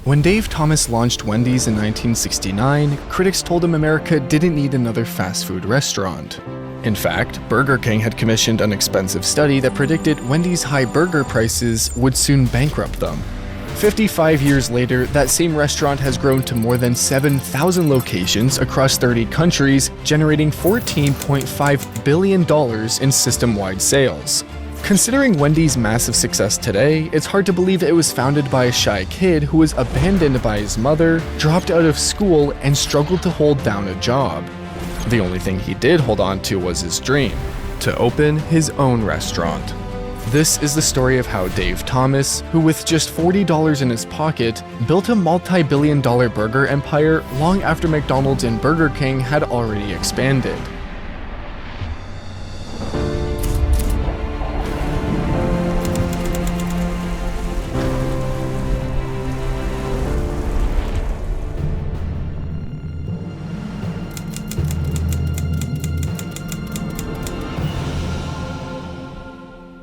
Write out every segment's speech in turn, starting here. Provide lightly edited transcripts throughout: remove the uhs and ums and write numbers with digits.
When Dave Thomas launched Wendy's in 1969, critics told him America didn't need another fast food restaurant. In fact, Burger King had commissioned an expensive study that predicted Wendy's high burger prices would soon bankrupt them. 55 years later, that same restaurant has grown to more than 7,000 locations across 30 countries, generating $14.5 billion in system-wide sales. Considering Wendy's massive success today, it's hard to believe it was founded by a shy kid who was abandoned by his mother, dropped out of school, and struggled to hold down a job. The only thing he did hold on to was his dream, to open his own restaurant. This is the story of how Dave Thomas, who with just $40 in his pocket, built a multi-billion-dollar burger empire long after McDonald's and Burger King had already expanded.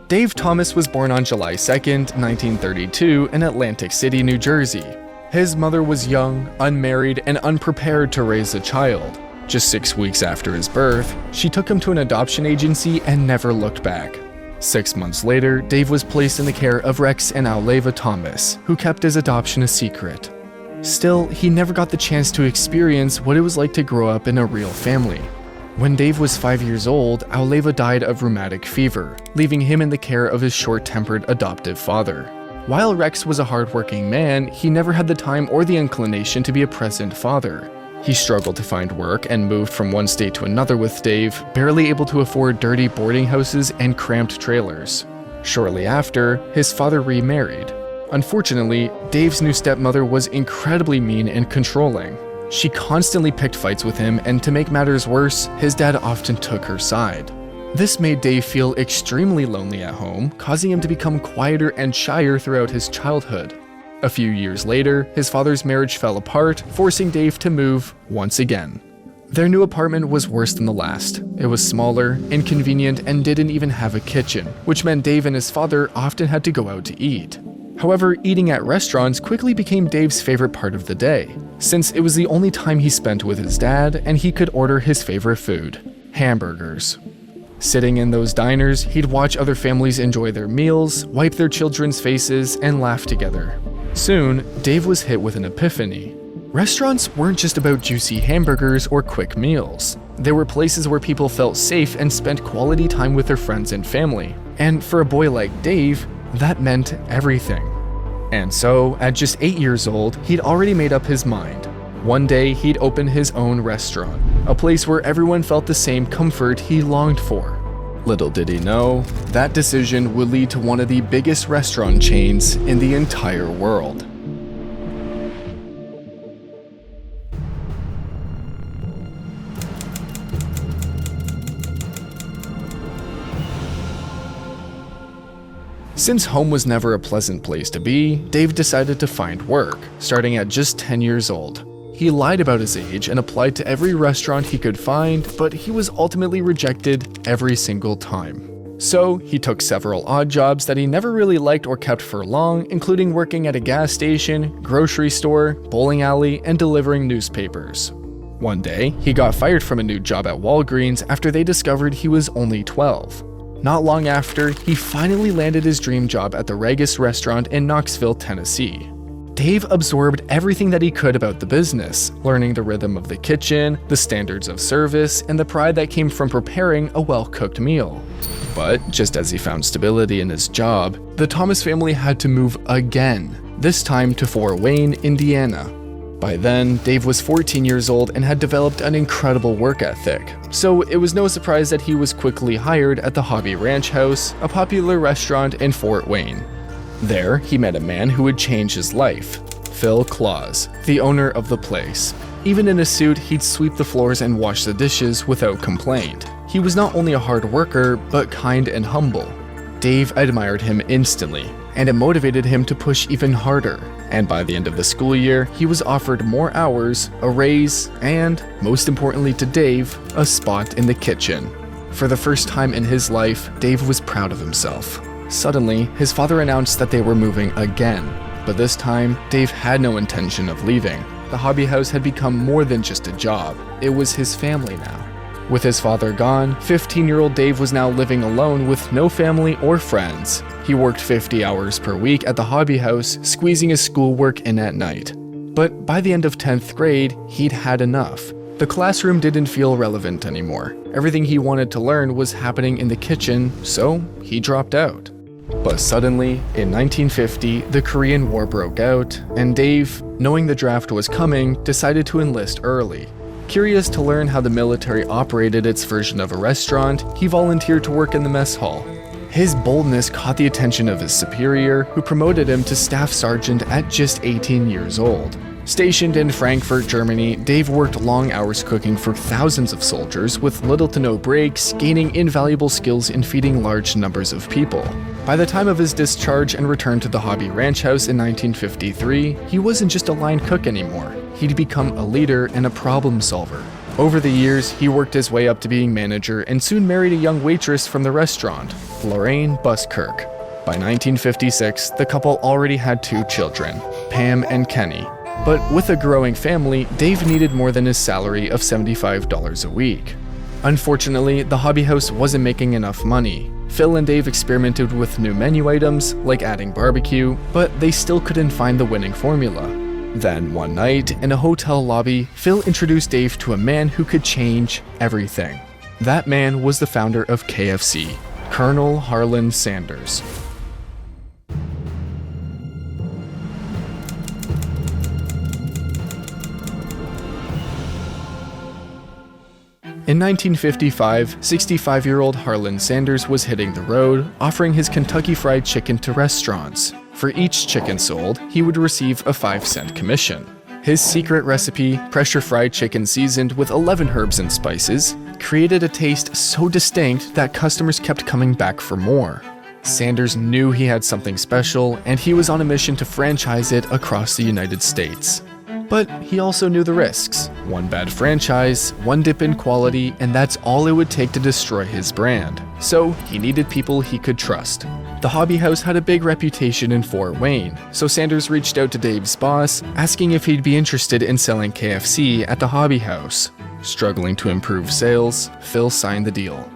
Dave Thomas was born on July 2, 1932 in Atlantic City, New Jersey. His mother was young, unmarried, and unprepared to raise a child. Just 6 weeks after his birth, she took him to an adoption agency and never looked back. 6 months later, Dave was placed in the care of Rex and Auleva Thomas, who kept his adoption a secret. Still, he never got the chance to experience what it was like to grow up in a real family. When Dave was 5 years old, Auleva died of rheumatic fever, leaving him in the care of his short-tempered adoptive father. While Rex was a hardworking man, he never had the time or the inclination to be a present father. He struggled to find work and moved from one state to another with Dave, barely able to afford dirty boarding houses and cramped trailers. Shortly after, his father remarried. Unfortunately, Dave's new stepmother was incredibly mean and controlling. She constantly picked fights with him, and to make matters worse, his dad often took her side. This made Dave feel extremely lonely at home, causing him to become quieter and shyer throughout his childhood. A few years later, his father's marriage fell apart, forcing Dave to move once again. Their new apartment was worse than the last. It was smaller, inconvenient, and didn't even have a kitchen, which meant Dave and his father often had to go out to eat. However, eating at restaurants quickly became Dave's favorite part of the day, since it was the only time he spent with his dad and he could order his favorite food, hamburgers. Sitting in those diners, he'd watch other families enjoy their meals, wipe their children's faces, and laugh together. Soon, Dave was hit with an epiphany. Restaurants weren't just about juicy hamburgers or quick meals. They were places where people felt safe and spent quality time with their friends and family. And for a boy like Dave, that meant everything. And so, at just 8 years old, he'd already made up his mind. One day, he'd open his own restaurant, a place where everyone felt the same comfort he longed for. Little did he know, that decision would lead to one of the biggest restaurant chains in the entire world. Since home was never a pleasant place to be, Dave decided to find work, starting at just 10 years old. He lied about his age and applied to every restaurant he could find, but he was ultimately rejected every single time. So, he took several odd jobs that he never really liked or kept for long, including working at a gas station, grocery store, bowling alley, and delivering newspapers. One day, he got fired from a new job at Walgreens after they discovered he was only 12. Not long after, he finally landed his dream job at the Regis restaurant in Knoxville, Tennessee. Dave absorbed everything that he could about the business, learning the rhythm of the kitchen, the standards of service, and the pride that came from preparing a well-cooked meal. But just as he found stability in his job, the Thomas family had to move again, this time to Fort Wayne, Indiana. By then, Dave was 14 years old and had developed an incredible work ethic, so it was no surprise that he was quickly hired at the Hobby Ranch House, a popular restaurant in Fort Wayne. There, he met a man who would change his life, Phil Claus, the owner of the place. Even in a suit, he'd sweep the floors and wash the dishes without complaint. He was not only a hard worker, but kind and humble. Dave admired him instantly, and it motivated him to push even harder. And by the end of the school year, he was offered more hours, a raise, and, most importantly to Dave, a spot in the kitchen. For the first time in his life, Dave was proud of himself. Suddenly, his father announced that they were moving again. But this time, Dave had no intention of leaving. The hobby house had become more than just a job. It was his family now. With his father gone, 15-year-old Dave was now living alone with no family or friends. He worked 50 hours per week at the hobby house, squeezing his schoolwork in at night. But by the end of 10th grade, he'd had enough. The classroom didn't feel relevant anymore. Everything he wanted to learn was happening in the kitchen, so he dropped out. But suddenly, in 1950, the Korean War broke out, and Dave, knowing the draft was coming, decided to enlist early. Curious to learn how the military operated its version of a restaurant, he volunteered to work in the mess hall. His boldness caught the attention of his superior, who promoted him to staff sergeant at just 18 years old. Stationed in Frankfurt, Germany, Dave worked long hours cooking for thousands of soldiers with little to no breaks, gaining invaluable skills in feeding large numbers of people. By the time of his discharge and return to the hobby ranch house in 1953, he wasn't just a line cook anymore. He'd become a leader and a problem solver. Over the years, he worked his way up to being manager and soon married a young waitress from the restaurant, Lorraine Buskirk. By 1956, the couple already had 2 children, Pam and Kenny. But with a growing family, Dave needed more than his salary of $75 a week. Unfortunately, the hobby house wasn't making enough money. Phil and Dave experimented with new menu items, like adding barbecue, but they still couldn't find the winning formula. Then, one night, in a hotel lobby, Phil introduced Dave to a man who could change everything. That man was the founder of KFC, Colonel Harlan Sanders. In 1955, 65-year-old Harlan Sanders was hitting the road, offering his Kentucky Fried Chicken to restaurants. For each chicken sold, he would receive a 5-cent commission. His secret recipe, pressure-fried chicken seasoned with 11 herbs and spices, created a taste so distinct that customers kept coming back for more. Sanders knew he had something special, and he was on a mission to franchise it across the United States. But he also knew the risks. One bad franchise, one dip in quality, and that's all it would take to destroy his brand. So he needed people he could trust. The hobby house had a big reputation in Fort Wayne, so Sanders reached out to Dave's boss, asking if he'd be interested in selling KFC at the hobby house. Struggling to improve sales, Phil signed the deal.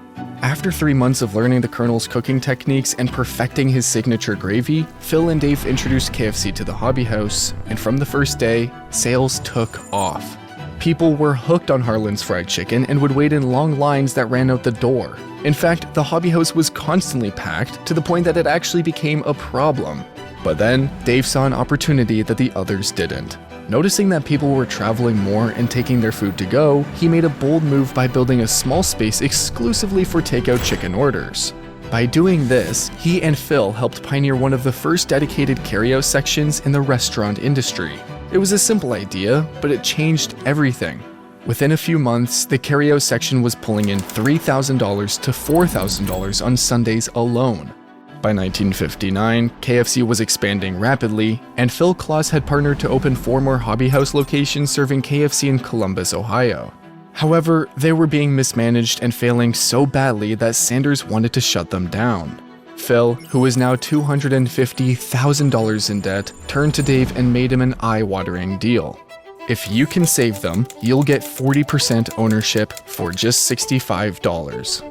After 3 months of learning the Colonel's cooking techniques and perfecting his signature gravy, Phil and Dave introduced KFC to the hobby house, and from the first day, sales took off. People were hooked on Harlan's fried chicken and would wait in long lines that ran out the door. In fact, the hobby house was constantly packed to the point that it actually became a problem. But then, Dave saw an opportunity that the others didn't. Noticing that people were traveling more and taking their food to go, he made a bold move by building a small space exclusively for takeout chicken orders. By doing this, he and Phil helped pioneer one of the first dedicated carryout sections in the restaurant industry. It was a simple idea, but it changed everything. Within a few months, the carryout section was pulling in $3,000 to $4,000 on Sundays alone. By 1959, KFC was expanding rapidly, and Phil Claus had partnered to open 4 more hobby house locations serving KFC in Columbus, Ohio. However, they were being mismanaged and failing so badly that Sanders wanted to shut them down. Phil, who was now $250,000 in debt, turned to Dave and made him an eye-watering deal. If you can save them, you'll get 40% ownership for just $65.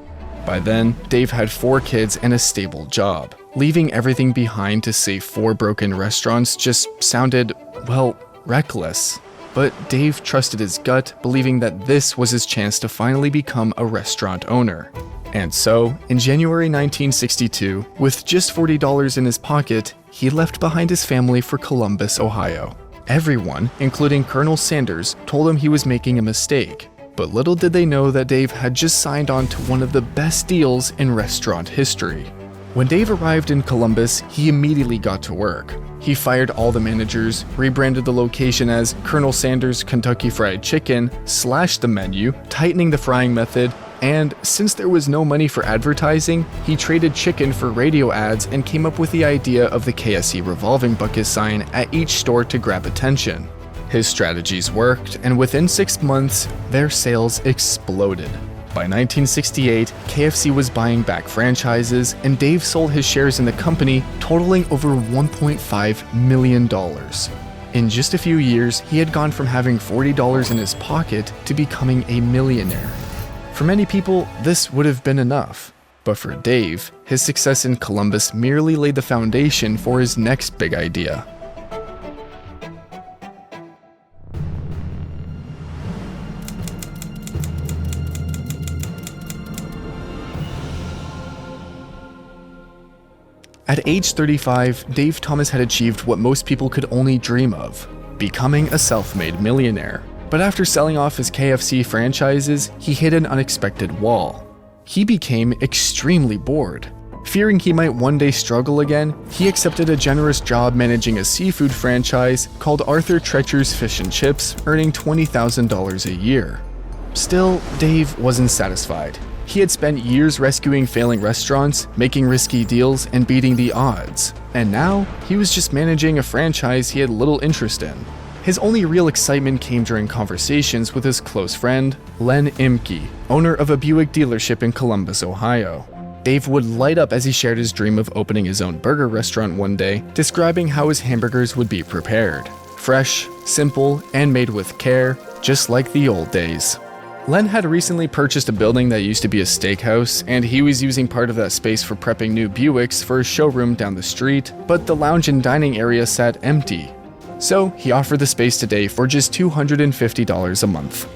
By then, Dave had 4 kids and a stable job. Leaving everything behind to save 4 broken restaurants just sounded, well, reckless. But Dave trusted his gut, believing that this was his chance to finally become a restaurant owner. And so, in January 1962, with just $40 in his pocket, he left behind his family for Columbus, Ohio. Everyone, including Colonel Sanders, told him he was making a mistake. But little did they know that Dave had just signed on to one of the best deals in restaurant history. When Dave arrived in Columbus, he immediately got to work. He fired all the managers, rebranded the location as Colonel Sanders Kentucky Fried Chicken, slashed the menu, tightening the frying method, and since there was no money for advertising, he traded chicken for radio ads and came up with the idea of the KFC revolving bucket sign at each store to grab attention. His strategies worked, and within 6 months, their sales exploded. By 1968, KFC was buying back franchises, and Dave sold his shares in the company, totaling over $1.5 million. In just a few years, he had gone from having $40 in his pocket to becoming a millionaire. For many people, this would have been enough. But for Dave, his success in Columbus merely laid the foundation for his next big idea. At age 35, Dave Thomas had achieved what most people could only dream of, becoming a self-made millionaire. But after selling off his KFC franchises, he hit an unexpected wall. He became extremely bored. Fearing he might one day struggle again, he accepted a generous job managing a seafood franchise called Arthur Treacher's Fish and Chips, earning $20,000 a year. Still, Dave wasn't satisfied. He had spent years rescuing failing restaurants, making risky deals, and beating the odds. And now, he was just managing a franchise he had little interest in. His only real excitement came during conversations with his close friend, Len Imke, owner of a Buick dealership in Columbus, Ohio. Dave would light up as he shared his dream of opening his own burger restaurant one day, describing how his hamburgers would be prepared. Fresh, simple, and made with care, just like the old days. Len had recently purchased a building that used to be a steakhouse, and he was using part of that space for prepping new Buicks for a showroom down the street, but the lounge and dining area sat empty. So he offered the space to Dave for just $250 a month.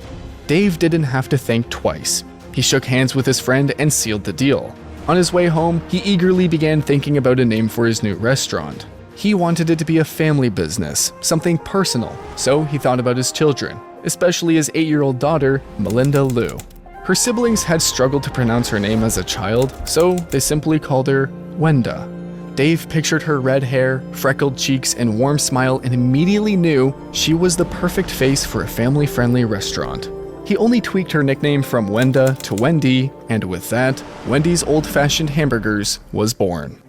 Dave didn't have to think twice. He shook hands with his friend and sealed the deal. On his way home, he eagerly began thinking about a name for his new restaurant. He wanted it to be a family business, something personal, so he thought about his children, especially his 8-year-old daughter, Melinda Lou. Her siblings had struggled to pronounce her name as a child, so they simply called her Wenda. Dave pictured her red hair, freckled cheeks, and warm smile and immediately knew she was the perfect face for a family-friendly restaurant. He only tweaked her nickname from Wenda to Wendy, and with that, Wendy's Old-Fashioned Hamburgers was born.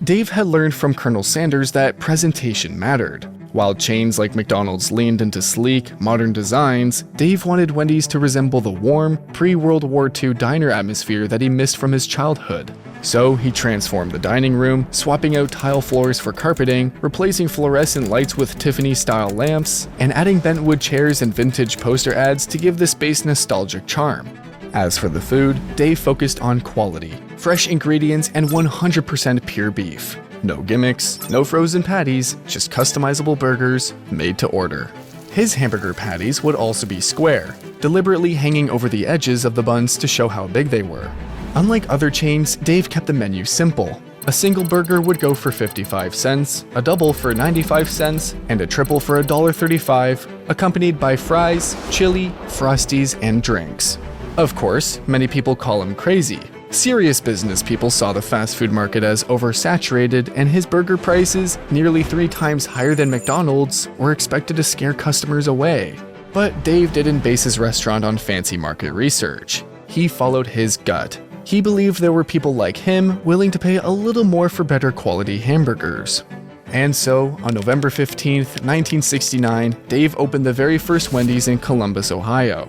Dave had learned from Colonel Sanders that presentation mattered. While chains like McDonald's leaned into sleek, modern designs, Dave wanted Wendy's to resemble the warm, pre-World War II diner atmosphere that he missed from his childhood. So he transformed the dining room, swapping out tile floors for carpeting, replacing fluorescent lights with Tiffany-style lamps, and adding bentwood chairs and vintage poster ads to give the space nostalgic charm. As for the food, Dave focused on quality, fresh ingredients, and 100% pure beef. No gimmicks, no frozen patties, just customizable burgers made to order. His hamburger patties would also be square, deliberately hanging over the edges of the buns to show how big they were. Unlike other chains, Dave kept the menu simple. A single burger would go for 55 cents, a double for 95 cents, and a triple for $1.35, accompanied by fries, chili, Frosties, and drinks. Of course, many people call him crazy. Serious business people saw the fast food market as oversaturated, and his burger prices, nearly 3 times higher than McDonald's, were expected to scare customers away. But Dave didn't base his restaurant on fancy market research. He followed his gut. He believed there were people like him willing to pay a little more for better quality hamburgers. And so, on November 15th, 1969, Dave opened the very first Wendy's in Columbus, Ohio.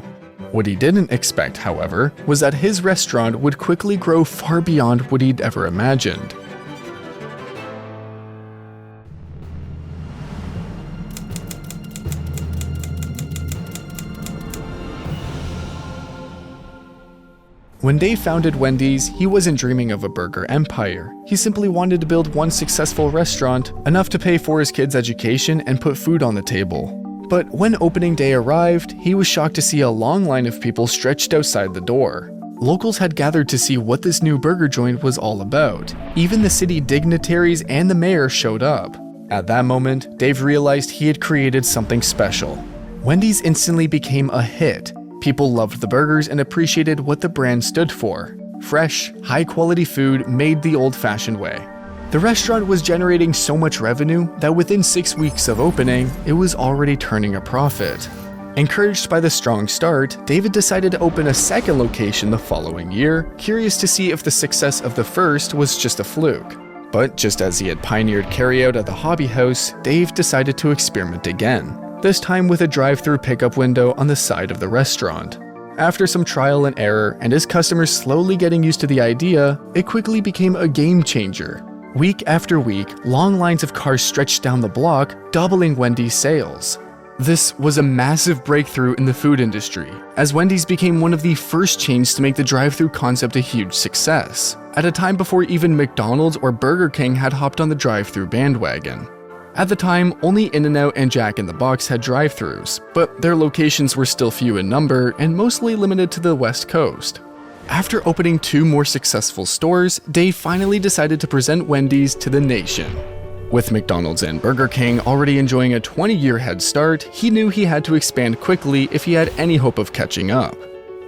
What he didn't expect, however, was that his restaurant would quickly grow far beyond what he'd ever imagined. When Dave founded Wendy's, he wasn't dreaming of a burger empire. He simply wanted to build one successful restaurant, enough to pay for his kids' education and put food on the table. But when opening day arrived, he was shocked to see a long line of people stretched outside the door. Locals had gathered to see what this new burger joint was all about. Even the city dignitaries and the mayor showed up. At that moment, Dave realized he had created something special. Wendy's instantly became a hit. People loved the burgers and appreciated what the brand stood for. Fresh, high-quality food made the old-fashioned way. The restaurant was generating so much revenue that within 6 weeks of opening, it was already turning a profit. Encouraged by the strong start, David decided to open a second location the following year, curious to see if the success of the first was just a fluke. But just as he had pioneered carryout at the Hobby House, Dave decided to experiment again, this time with a drive-through pickup window on the side of the restaurant. After some trial and error and his customers slowly getting used to the idea, it quickly became a game changer. Week after week, long lines of cars stretched down the block, doubling Wendy's sales. This was a massive breakthrough in the food industry, as Wendy's became one of the first chains to make the drive-thru concept a huge success, at a time before even McDonald's or Burger King had hopped on the drive-thru bandwagon. At the time, only In-N-Out and Jack in the Box had drive-thrus, but their locations were still few in number and mostly limited to the West Coast. After opening 2 more successful stores, Dave finally decided to present Wendy's to the nation. With McDonald's and Burger King already enjoying a 20-year head start, he knew he had to expand quickly if he had any hope of catching up.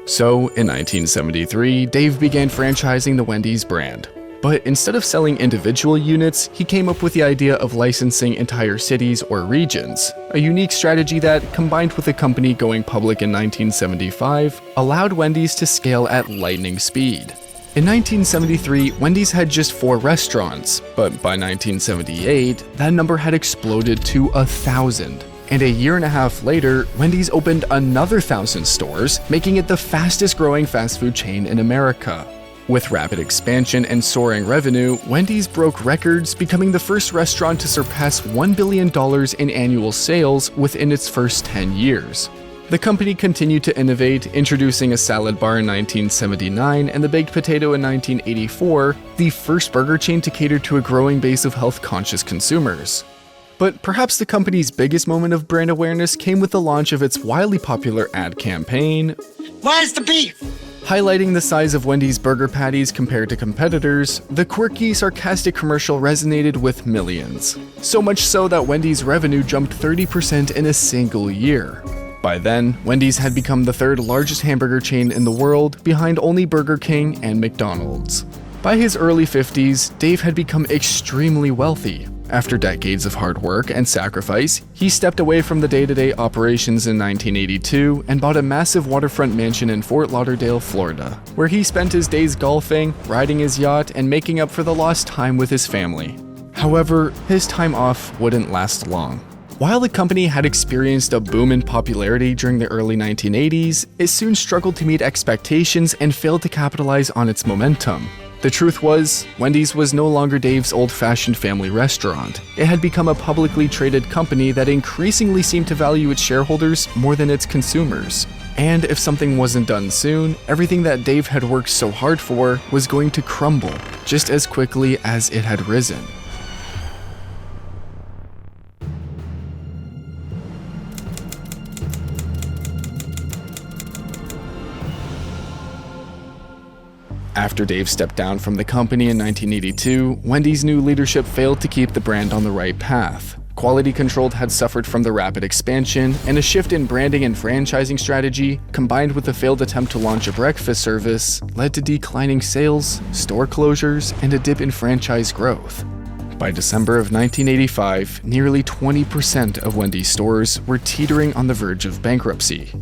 So, in 1973, Dave began franchising the Wendy's brand. But instead of selling individual units, he came up with the idea of licensing entire cities or regions, a unique strategy that, combined with the company going public in 1975, allowed Wendy's to scale at lightning speed. In 1973, Wendy's had just 4 restaurants, but by 1978, that number had exploded to 1,000. And a year and a half later, Wendy's opened another 1,000 stores, making it the fastest growing fast food chain in America. With rapid expansion and soaring revenue, Wendy's broke records, becoming the first restaurant to surpass $1 billion in annual sales within its first 10 years. The company continued to innovate, introducing a salad bar in 1979 and the baked potato in 1984, the first burger chain to cater to a growing base of health-conscious consumers. But perhaps the company's biggest moment of brand awareness came with the launch of its wildly popular ad campaign, "Where's the beef?" Highlighting the size of Wendy's burger patties compared to competitors, the quirky, sarcastic commercial resonated with millions. So much so that Wendy's revenue jumped 30% in a single year. By then, Wendy's had become the 3rd largest hamburger chain in the world, behind only Burger King and McDonald's. By his early 50s, Dave had become extremely wealthy. After decades of hard work and sacrifice, he stepped away from the day-to-day operations in 1982 and bought a massive waterfront mansion in Fort Lauderdale, Florida, where he spent his days golfing, riding his yacht, and making up for the lost time with his family. However, his time off wouldn't last long. While the company had experienced a boom in popularity during the early 1980s, it soon struggled to meet expectations and failed to capitalize on its momentum. The truth was, Wendy's was no longer Dave's old-fashioned family restaurant. It had become a publicly traded company that increasingly seemed to value its shareholders more than its consumers. And if something wasn't done soon, everything that Dave had worked so hard for was going to crumble just as quickly as it had risen. After Dave stepped down from the company in 1982, Wendy's new leadership failed to keep the brand on the right path. Quality control had suffered from the rapid expansion, and a shift in branding and franchising strategy, combined with a failed attempt to launch a breakfast service, led to declining sales, store closures, and a dip in franchise growth. By December of 1985, nearly 20% of Wendy's stores were teetering on the verge of bankruptcy.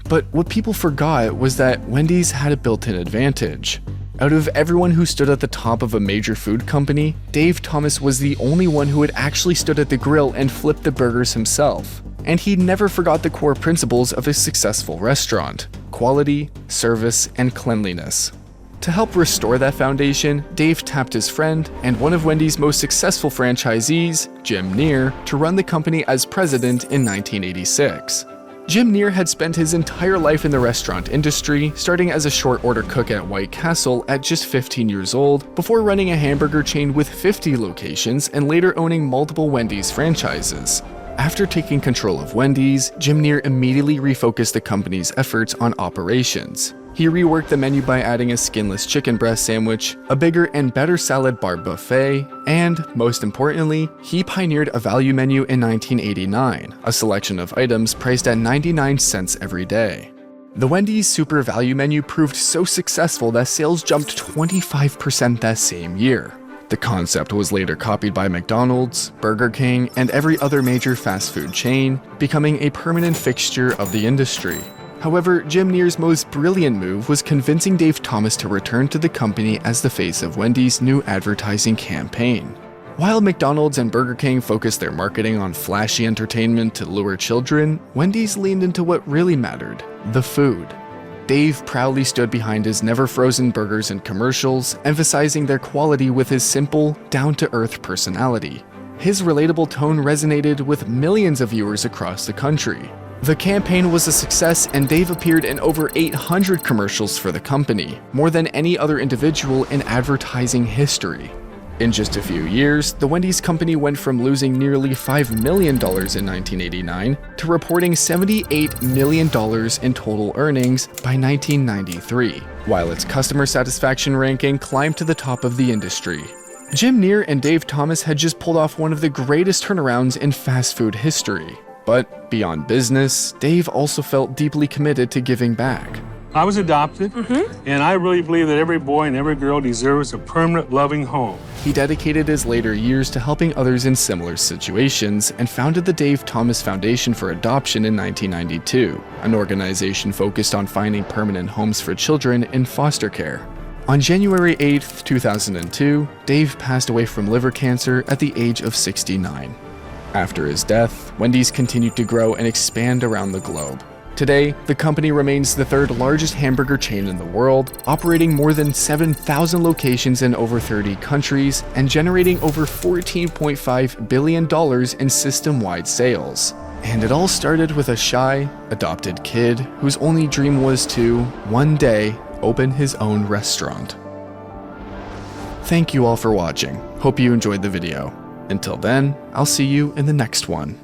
But what people forgot was that Wendy's had a built-in advantage. Out of everyone who stood at the top of a major food company, Dave Thomas was the only one who had actually stood at the grill and flipped the burgers himself. And he never forgot the core principles of a successful restaurant: quality, service, and cleanliness. To help restore that foundation, Dave tapped his friend and one of Wendy's most successful franchisees, Jim Neer, to run the company as president in 1986. Jim Neer had spent his entire life in the restaurant industry, starting as a short-order cook at White Castle at just 15 years old, before running a hamburger chain with 50 locations and later owning multiple Wendy's franchises. After taking control of Wendy's, Jim Neer immediately refocused the company's efforts on operations. He reworked the menu by adding a skinless chicken breast sandwich, a bigger and better salad bar buffet, and, most importantly, he pioneered a value menu in 1989, a selection of items priced at 99 cents every day. The Wendy's Super Value menu proved so successful that sales jumped 25% that same year. The concept was later copied by McDonald's, Burger King, and every other major fast food chain, becoming a permanent fixture of the industry. However, Jim Neer's most brilliant move was convincing Dave Thomas to return to the company as the face of Wendy's new advertising campaign. While McDonald's and Burger King focused their marketing on flashy entertainment to lure children, Wendy's leaned into what really mattered: the food. Dave proudly stood behind his never-frozen burgers and commercials, emphasizing their quality with his simple, down-to-earth personality. His relatable tone resonated with millions of viewers across the country. The campaign was a success, and Dave appeared in over 800 commercials for the company, more than any other individual in advertising history. In just a few years, the Wendy's company went from losing nearly $5 million in 1989 to reporting $78 million in total earnings by 1993, while its customer satisfaction ranking climbed to the top of the industry. Jim Neer and Dave Thomas had just pulled off one of the greatest turnarounds in fast food history. But beyond business, Dave also felt deeply committed to giving back. I was adopted, and I really believe that every boy and every girl deserves a permanent, loving home. He dedicated his later years to helping others in similar situations and founded the Dave Thomas Foundation for Adoption in 1992, an organization focused on finding permanent homes for children in foster care. On January 8, 2002, Dave passed away from liver cancer at the age of 69. After his death, Wendy's continued to grow and expand around the globe. Today, the company remains the third largest hamburger chain in the world, operating more than 7,000 locations in over 30 countries and generating over $14.5 billion in system-wide sales. And it all started with a shy, adopted kid whose only dream was to, one day, open his own restaurant. Thank you all for watching. Hope you enjoyed the video. Until then, I'll see you in the next one.